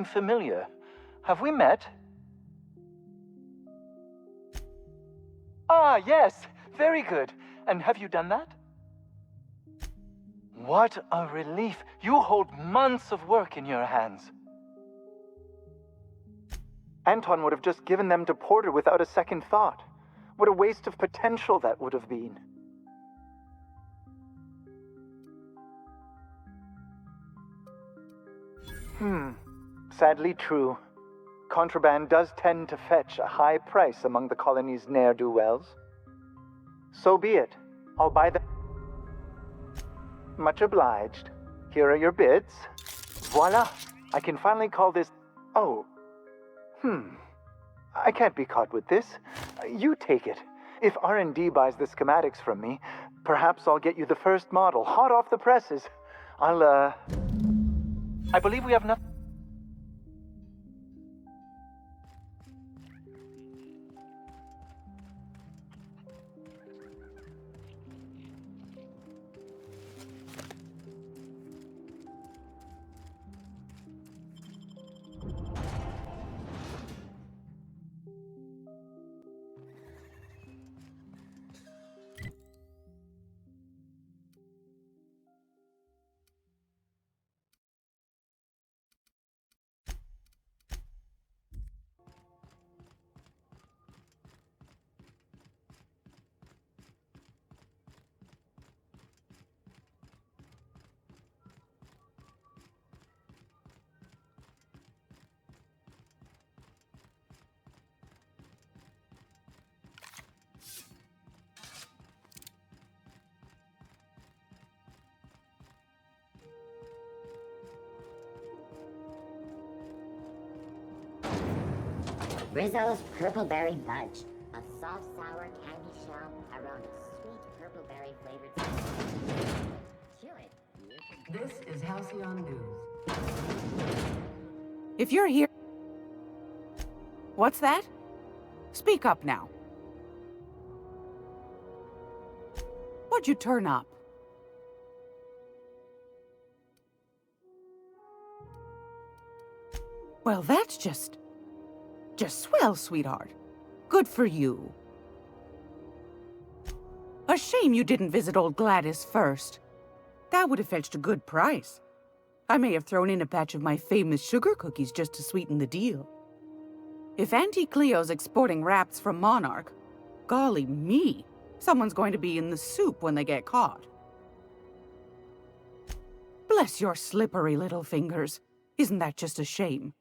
familiar. Have we met? Ah, yes. Very good. And have you done that? What a relief. You hold months of work in your hands. Anton would have just given them to Porter without a second thought. What a waste of potential that would have been. Sadly true. Contraband does tend to fetch a high price among the colony's ne'er-do-wells. So be it. I'll buy them. Much obliged. Here are your bids. Voila! I can finally call this... Oh. I can't be caught with this. You take it. If R&D buys the schematics from me, perhaps I'll get you the first model, hot off the presses. I believe we have enough... Rizzo's Purpleberry Fudge, a soft, sour candy shell around a sweet purpleberry flavored. Chew it. This is Halcyon News. If you're here... What's that? Speak up now. What'd you turn up? Well, that's just swell, sweetheart. Good for you. A shame you didn't visit old Gladys first. That would have fetched a good price. I may have thrown in a batch of my famous sugar cookies just to sweeten the deal. If Auntie Cleo's exporting wraps from Monarch, golly me, someone's going to be in the soup when they get caught. Bless your slippery little fingers. Isn't that just a shame?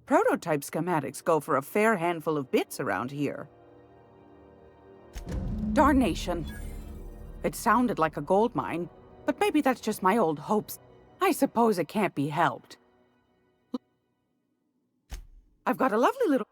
Prototype schematics go for a fair handful of bits around here. Darnation. It sounded like a gold mine, but maybe that's just my old hopes. I suppose it can't be helped. I've got a lovely little...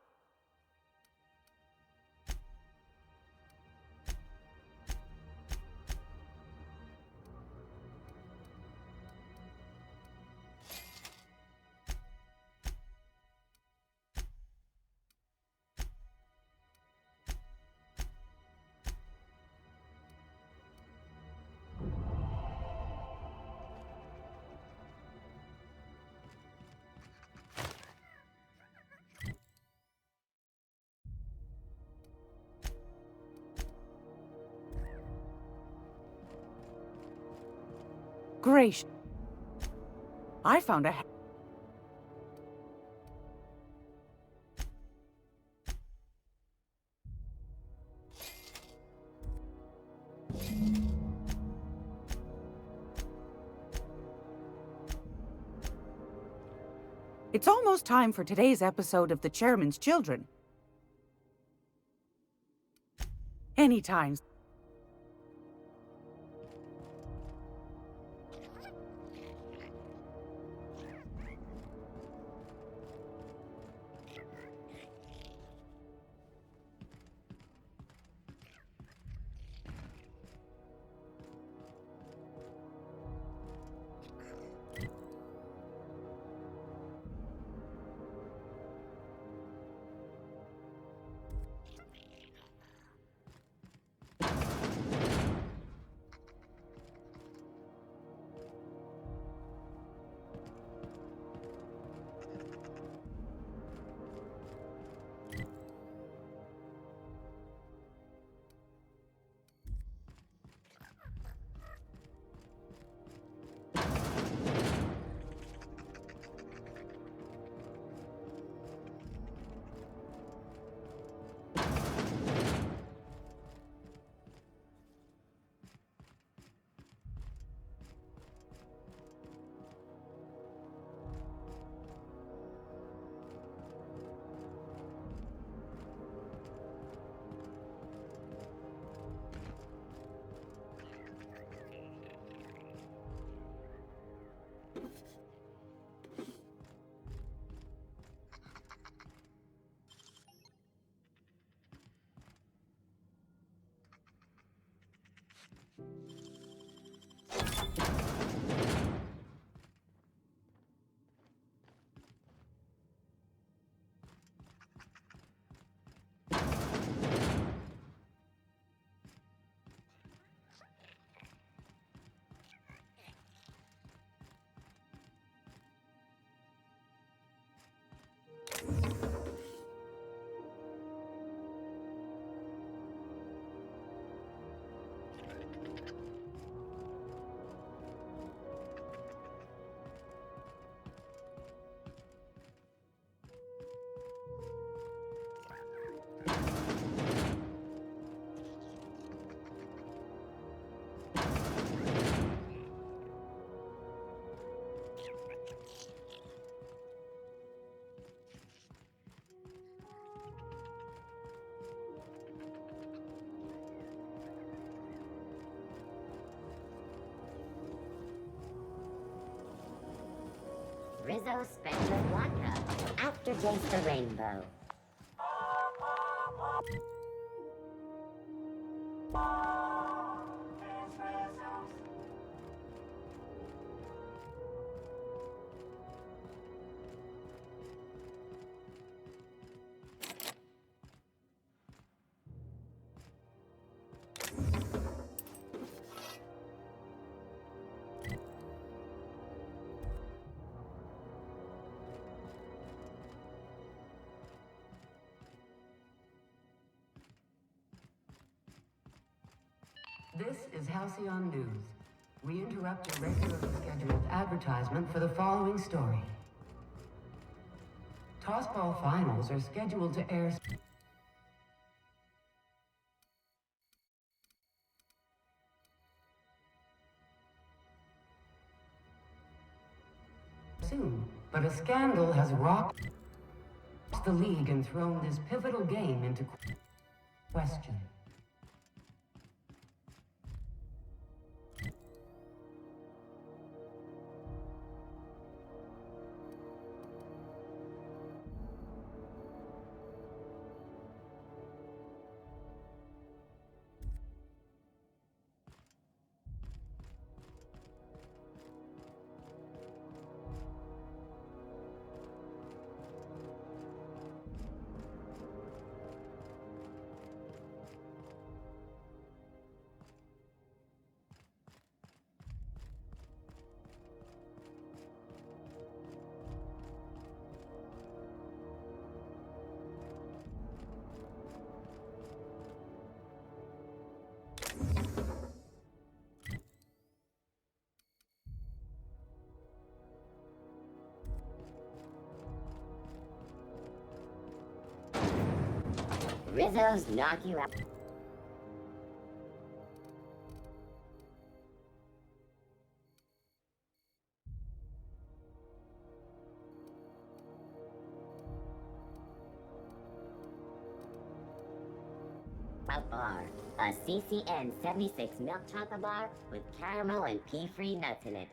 Gracious. I found a... It's almost time for today's episode of The Chairman's Children. Anytime. Rizzo Spectrum Vodka. Aftertaste the rainbow. This is Halcyon News. We interrupt your regularly scheduled advertisement for the following story. Tossball finals are scheduled to air soon, but a scandal has rocked the league and thrown this pivotal game into question. Rizzo's knock you out. Bar, a CCN 76 milk chocolate bar with caramel and pea-free nuts in it.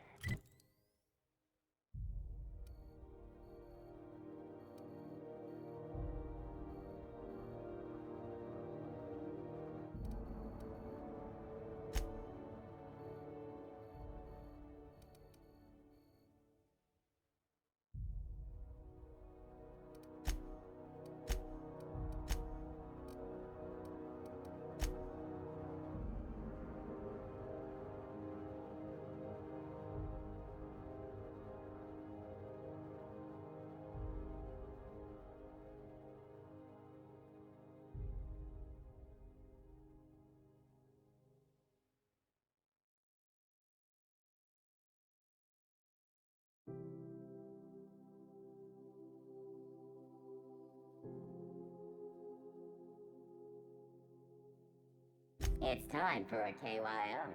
It's time for a KYO.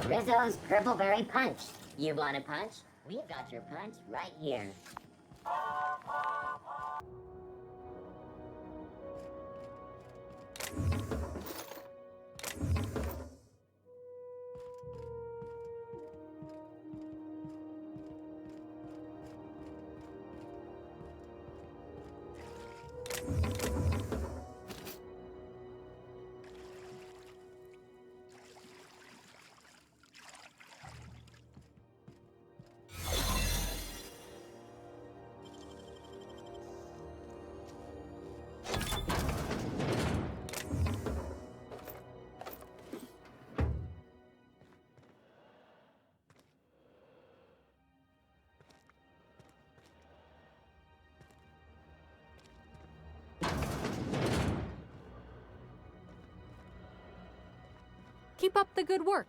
Rizzo's Purple Berry Punch. You want a punch? We've got your punch right here. Keep up the good work.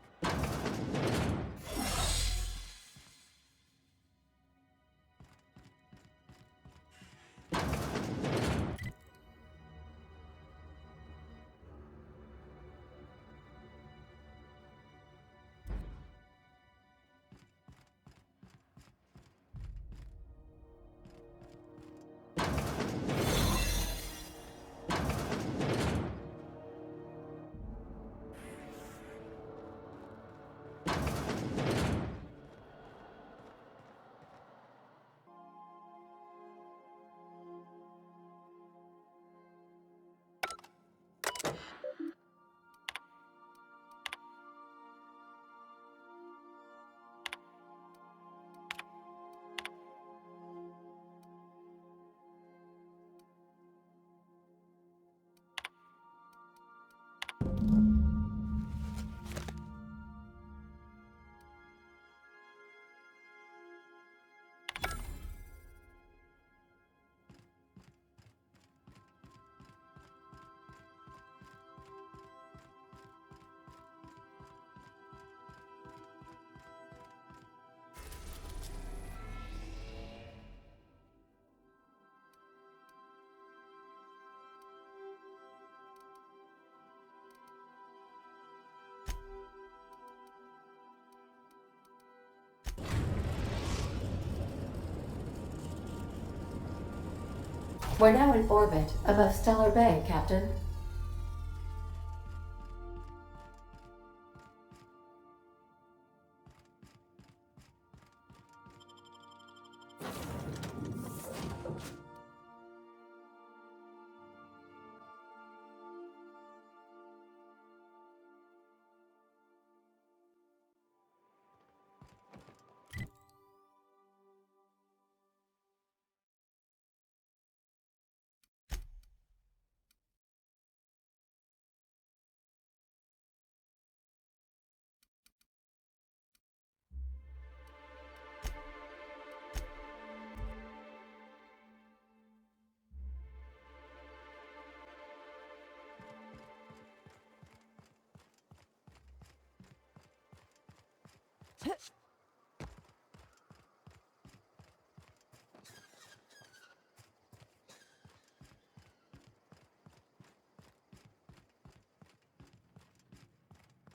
We're now in orbit above Stellar Bay, Captain.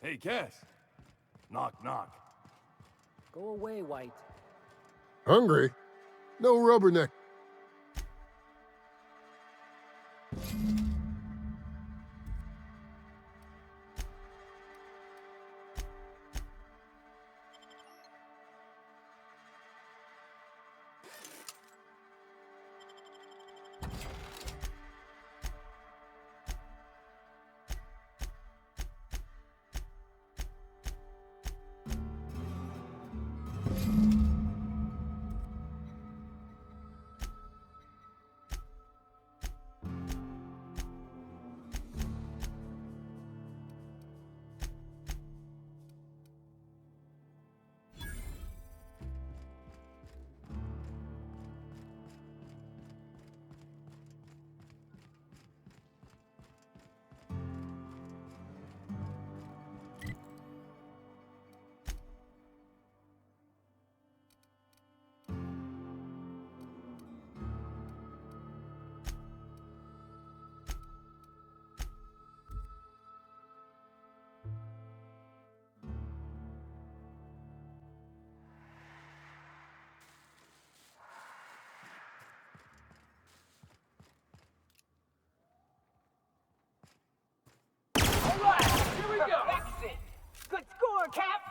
Hey, Cass. Knock, knock. Go away, White. Hungry? No rubberneck. Good score, Cap!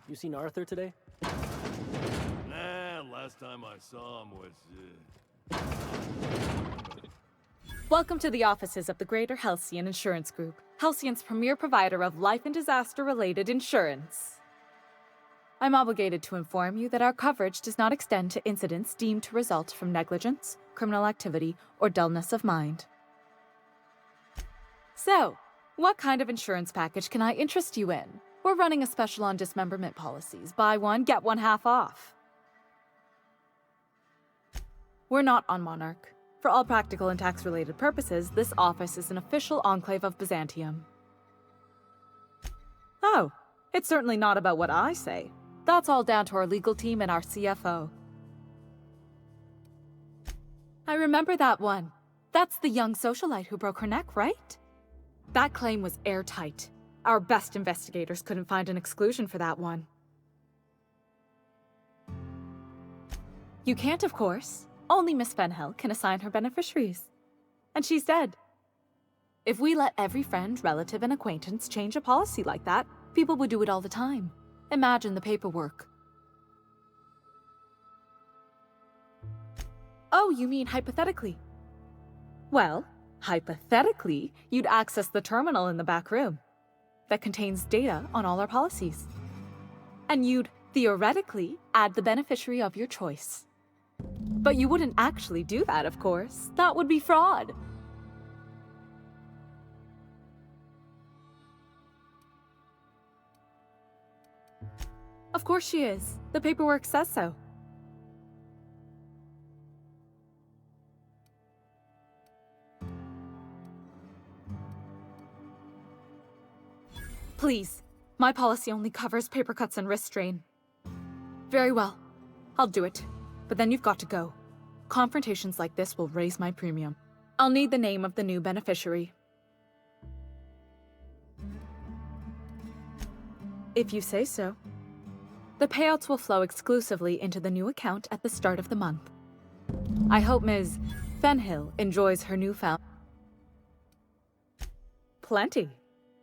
You seen Arthur today? Nah, last time I saw him was, Welcome to the offices of the Greater Halcyon Insurance Group, Halcyon's premier provider of life and disaster-related insurance. I'm obligated to inform you that our coverage does not extend to incidents deemed to result from negligence, criminal activity, or dullness of mind. So, what kind of insurance package can I interest you in? We're running a special on dismemberment policies. Buy one, get one half off. We're not on Monarch. For all practical and tax-related purposes, this office is an official enclave of Byzantium. Oh, it's certainly not about what I say. That's all down to our legal team and our CFO. I remember that one. That's the young socialite who broke her neck, right? That claim was airtight. Our best investigators couldn't find an exclusion for that one. You can't, of course. Only Miss Fenhill can assign her beneficiaries. And she's dead. If we let every friend, relative, and acquaintance change a policy like that, people would do it all the time. Imagine the paperwork. Oh, you mean hypothetically? Well, hypothetically, you'd access the terminal in the back room that contains data on all our policies. And you'd, theoretically, add the beneficiary of your choice. But you wouldn't actually do that, of course. That would be fraud. Of course she is. The paperwork says so. Please, my policy only covers paper cuts and wrist strain. Very well. I'll do it. But then you've got to go. Confrontations like this will raise my premium. I'll need the name of the new beneficiary. If you say so. The payouts will flow exclusively into the new account at the start of the month. I hope Ms. Fenhill enjoys her newfound... Plenty.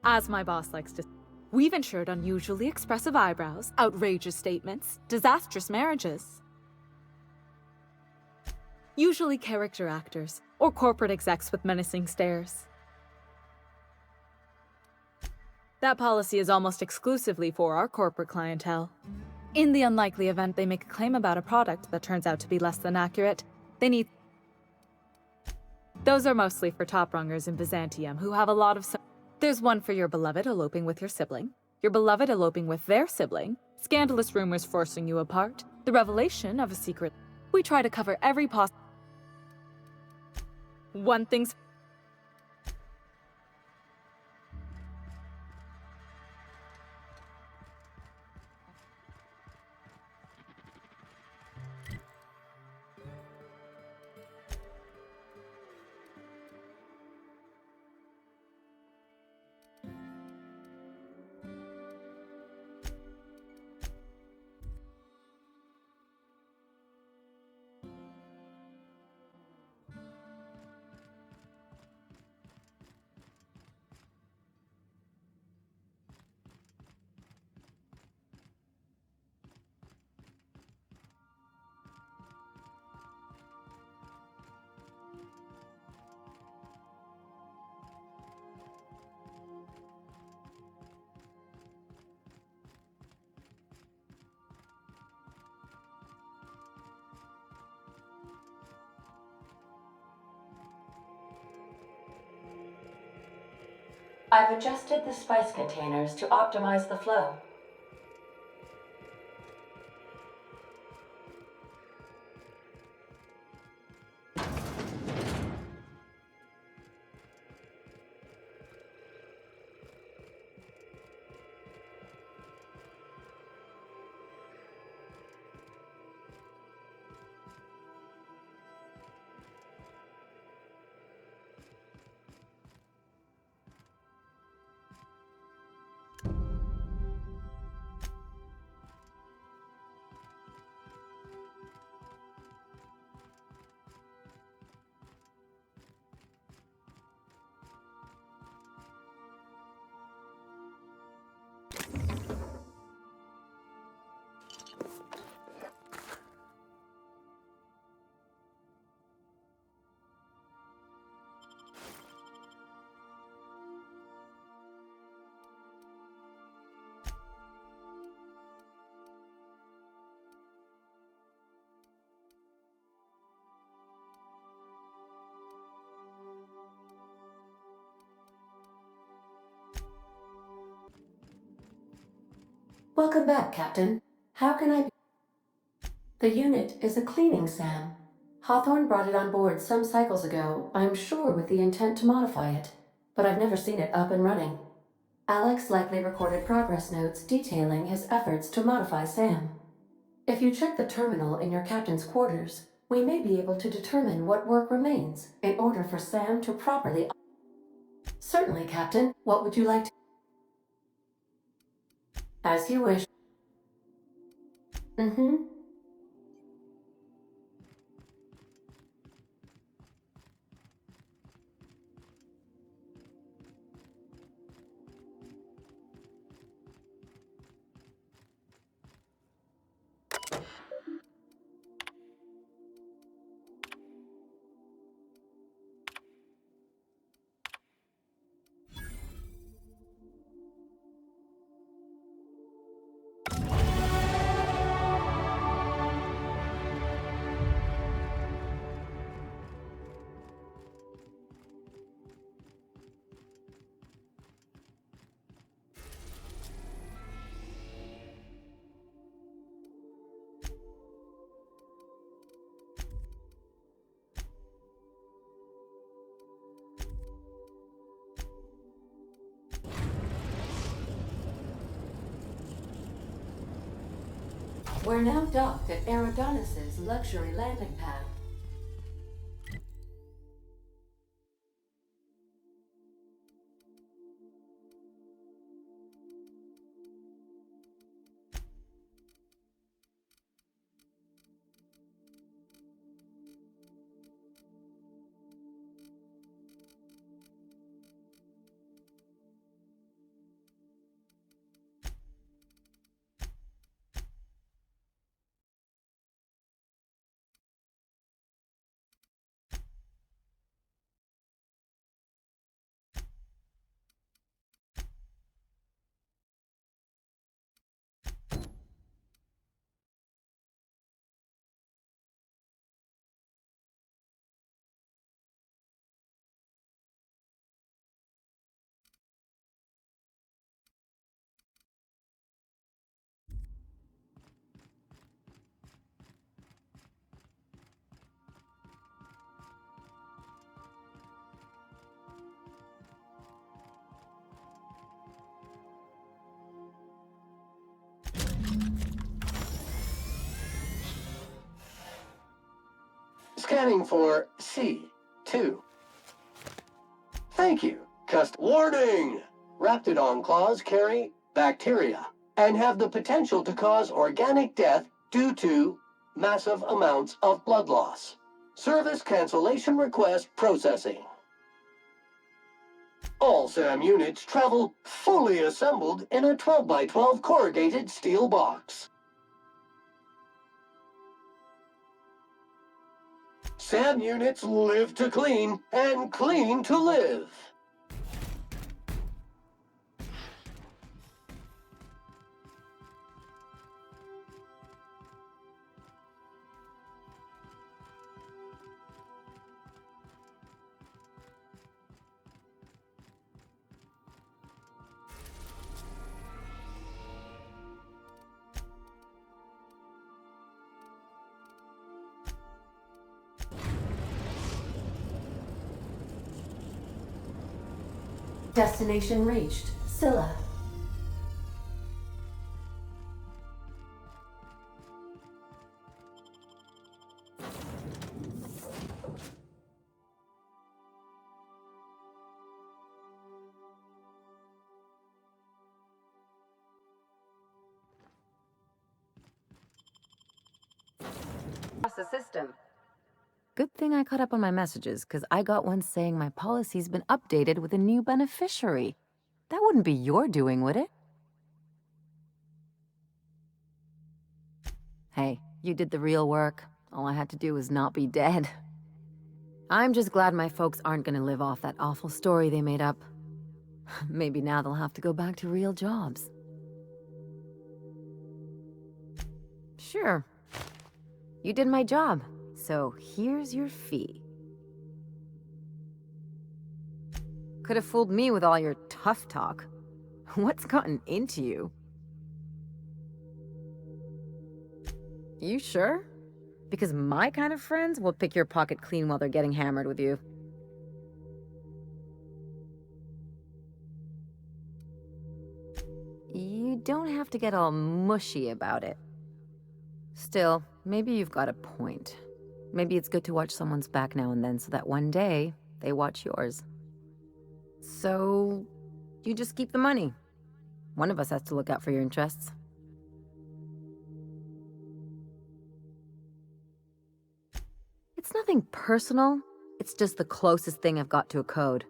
As my boss likes to... We've insured unusually expressive eyebrows, outrageous statements, disastrous marriages. Usually character actors, or corporate execs with menacing stares. That policy is almost exclusively for our corporate clientele. In the unlikely event they make a claim about a product that turns out to be less than accurate, they need... Those are mostly for top-rungers in Byzantium who have a lot of... There's one for your beloved eloping with your sibling, your beloved eloping with their sibling, scandalous rumors forcing you apart, the revelation of a secret... We try to cover every possible... One thing's... I've adjusted the spice containers to optimize the flow. Welcome back, Captain. How can I be? The unit is a cleaning SAM. Hawthorne brought it on board some cycles ago, I'm sure with the intent to modify it, but I've never seen it up and running. Alex likely recorded progress notes detailing his efforts to modify SAM. If you check the terminal in your captain's quarters, we may be able to determine what work remains in order for SAM to properly... Certainly, Captain. What would you like to... As you wish. Mm-hmm. We're now docked at Eridonis's luxury landing pad. Scanning for C2. Thank you. Warning! Raptidon claws carry bacteria and have the potential to cause organic death due to massive amounts of blood loss. Service cancellation request processing. All SAM units travel fully assembled in a 12x12 corrugated steel box. SAM units live to clean and clean to live. Destination reached. Scylla. The system. Good thing I caught up on my messages, because I got one saying my policy's been updated with a new beneficiary. That wouldn't be your doing, would it? Hey, you did the real work. All I had to do was not be dead. I'm just glad my folks aren't gonna live off that awful story they made up. Maybe now they'll have to go back to real jobs. Sure. You did my job, so here's your fee. Could have fooled me with all your tough talk. What's gotten into you? You sure? Because my kind of friends will pick your pocket clean while they're getting hammered with you. You don't have to get all mushy about it. Still, maybe you've got a point. Maybe it's good to watch someone's back now and then so that one day, they watch yours. So, you just keep the money. One of us has to look out for your interests. It's nothing personal. It's just the closest thing I've got to a code.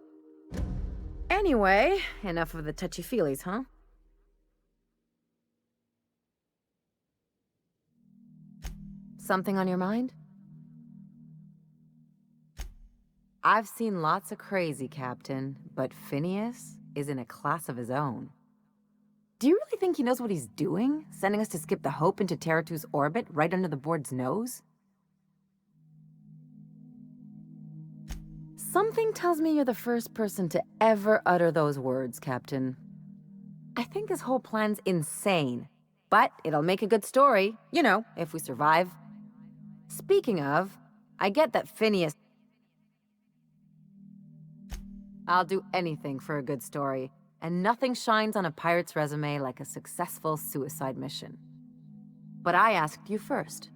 Anyway, enough of the touchy-feelies, huh? Something on your mind? I've seen lots of crazy, Captain, but Phineas is in a class of his own. Do you really think he knows what he's doing? Sending us to skip the Hope into Terra 2's orbit right under the board's nose? Something tells me you're the first person to ever utter those words, Captain. I think this whole plan's insane, but it'll make a good story, you know, if we survive. Speaking of, I get that Phineas... I'll do anything for a good story, and nothing shines on a pirate's resume like a successful suicide mission. But I asked you first.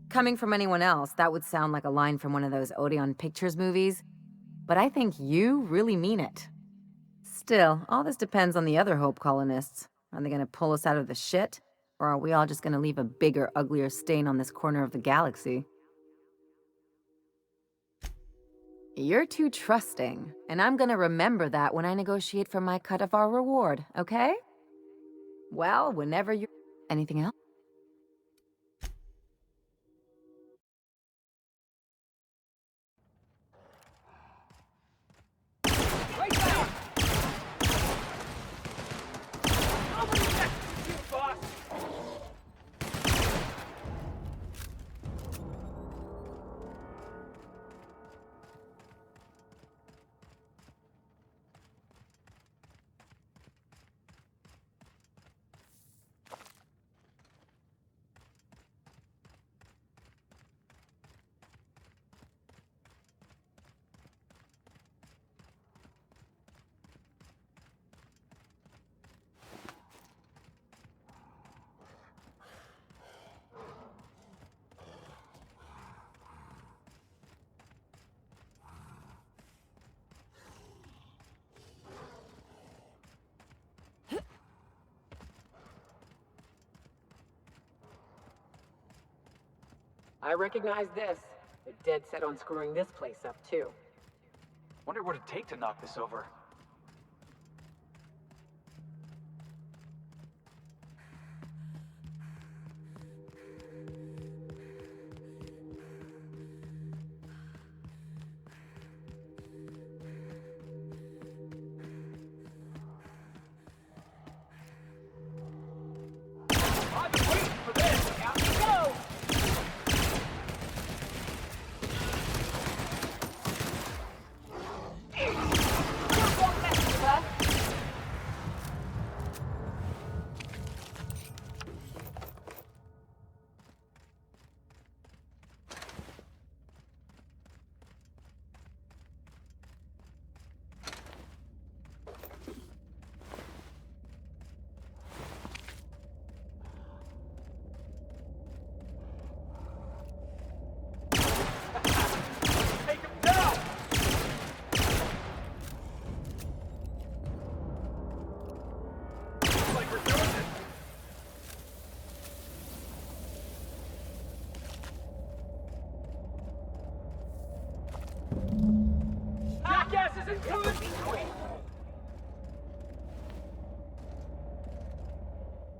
Coming from anyone else, that would sound like a line from one of those Odeon Pictures movies, but I think you really mean it. Still, all this depends on the other Hope colonists. Are they gonna pull us out of the shit? Or are we all just gonna leave a bigger, uglier stain on this corner of the galaxy? You're too trusting, and I'm gonna remember that when I negotiate for my cut of our reward, okay? Well, whenever you... Anything else? Right there! Nobody next to you, boss! I recognize this. They're dead set on screwing this place up, too. Wonder what it'd take to knock this over. I've been waiting for this! Out you go! Take him down! Looks like we're doing this. Jackass isn't good!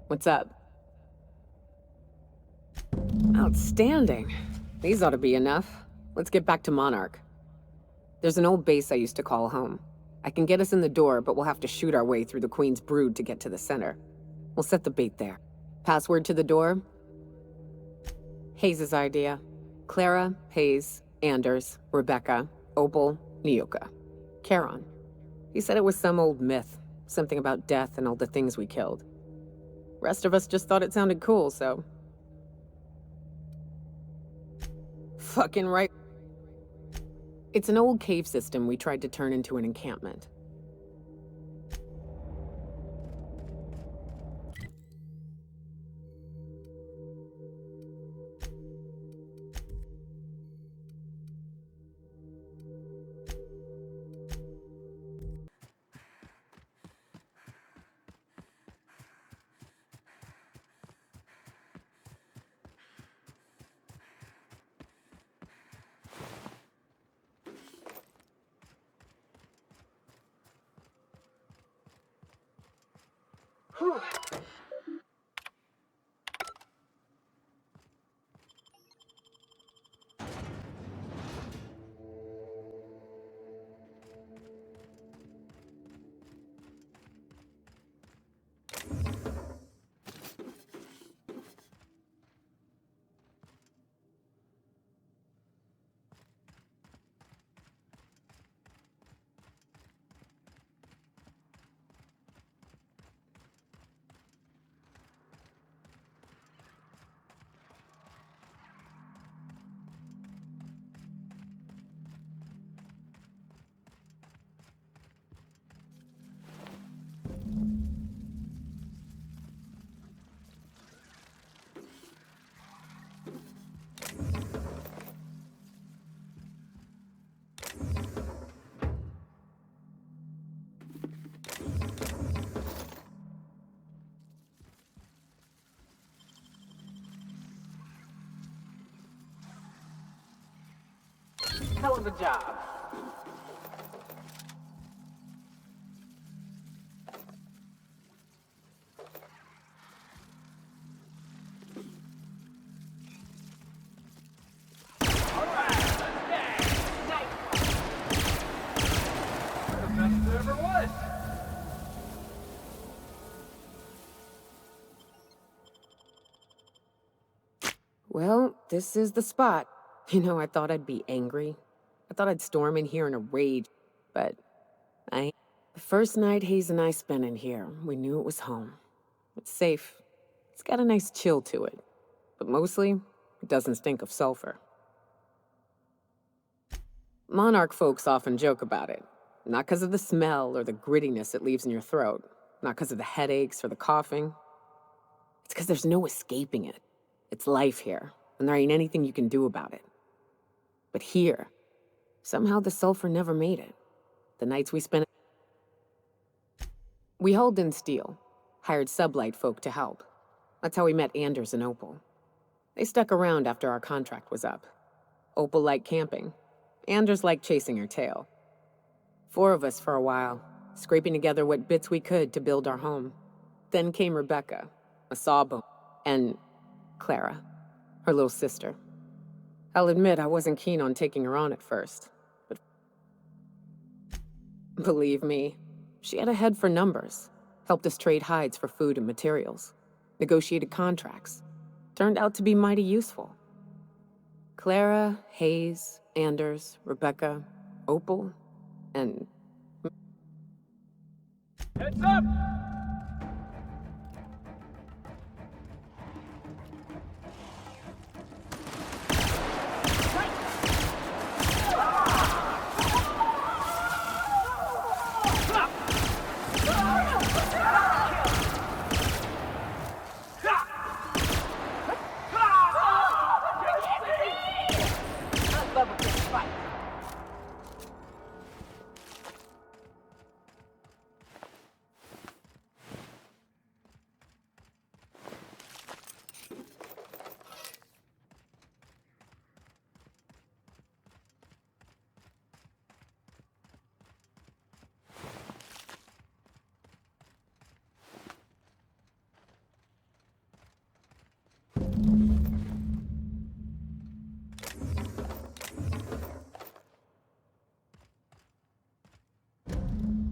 What's up? Outstanding. These ought to be enough. Let's get back to Monarch. There's an old base I used to call home. I can get us in the door, but we'll have to shoot our way through the Queen's brood to get to the center. We'll set the bait there. Password to the door? Hayes' idea. Clara, Hayes, Anders, Rebecca, Opal, Nyoka. Charon. He said it was some old myth. Something about death and all the things we killed. Rest of us just thought it sounded cool, so... Fucking right. It's an old cave system we tried to turn into an encampment. Hell of a job. Well, this is the spot. You know, I thought I'd be angry. I thought I'd storm in here in a rage, but I... The first night Hayes and I spent in here, we knew it was home. It's safe. It's got a nice chill to it. But mostly, it doesn't stink of sulfur. Monarch folks often joke about it. Not because of the smell or the grittiness it leaves in your throat. Not because of the headaches or the coughing. It's because there's no escaping it. It's life here, and there ain't anything you can do about it. But here, somehow the sulfur never made it. The nights we spent... We hauled in steel, hired sublight folk to help. That's how we met Anders and Opal. They stuck around after our contract was up. Opal liked camping. Anders liked chasing her tail. 4 of us for a while, scraping together what bits we could to build our home. Then came Rebecca, a sawbone, and Clara, her little sister. I'll admit I wasn't keen on taking her on at first, but believe me, she had a head for numbers, helped us trade hides for food and materials, negotiated contracts. Turned out to be mighty useful. Clara, Hayes, Anders, Rebecca, Opal, and... Heads up!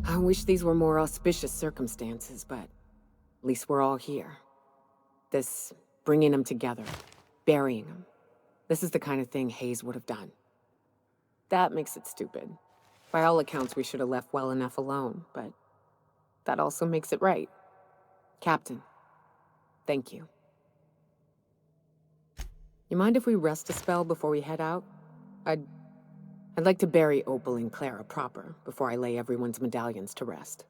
I wish these were more auspicious circumstances, but at least we're all here. This bringing them together, burying them. This is the kind of thing Hayes would have done. That makes it stupid. By all accounts, we should have left well enough alone, but that also makes it right. Captain, Thank you. You mind if we rest a spell before we head out? I'd like to bury Opal and Clara proper before I lay everyone's medallions to rest.